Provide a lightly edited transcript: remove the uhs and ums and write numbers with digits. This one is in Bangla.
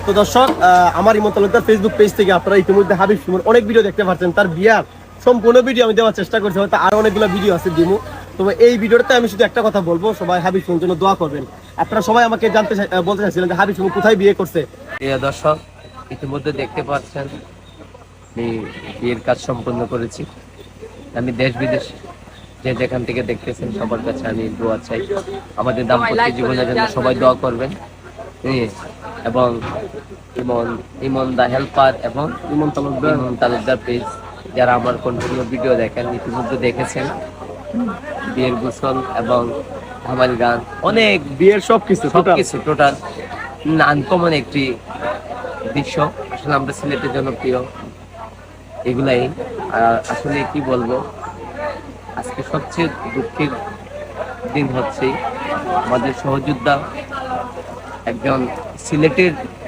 তো দর্শক, আমার ইমন তালুকদার ফেসবুক পেজ থেকে আপনারা ইতিমধ্যে হাবিব সুমন অনেক ভিডিও দেখতে পাচ্ছেন। তার বিয়ার সম্পূর্ণ ভিডিও আমি দেওয়ার চেষ্টা করছি, হয়তো আরো অনেকগুলো ভিডিও আছে দিমু। তবে এই ভিডিওটাতে আমি শুধু একটা কথা বলবো, সবাই হাবিব সুমনের জন্য দোয়া করবেন। আপনারা সবাই আমাকে বলতে চাইছিলেন যে হাবিব সুমন কোথায় বিয়ে করছে। প্রিয় দর্শক, ইতিমধ্যে দেখতে পাচ্ছেন আমি বিয়ের কাজ সম্পন্ন করেছি। আমি দেশ বিদেশ যে যেখান থেকে দেখতেছেন সবার কাছে আমি দোয়া চাই, আমাদের দাম্পত্য জীবনের জন্য সবাই দোয়া করবেন। এবং ইমন ইমন দা হেল্পার এবং ইমন তালুকদার পেজ যারা আমার কন্টিনিউ ভিডিও দেখেন, ইতিমধ্যে দেখেছেন বিয়ের গোসল এবং ধামাল গান, অনেক বিয়ের সবকিছু টোটাল আনকমন একটি দৃশ্য। আসলে আমরা সিলেটের জন্য প্রিয় এগুলাই। আসলে কি বলবো, আজকে সবচেয়ে দুঃখের দিন হচ্ছে আমাদের সহযোদ্ধা একজন সিলেটের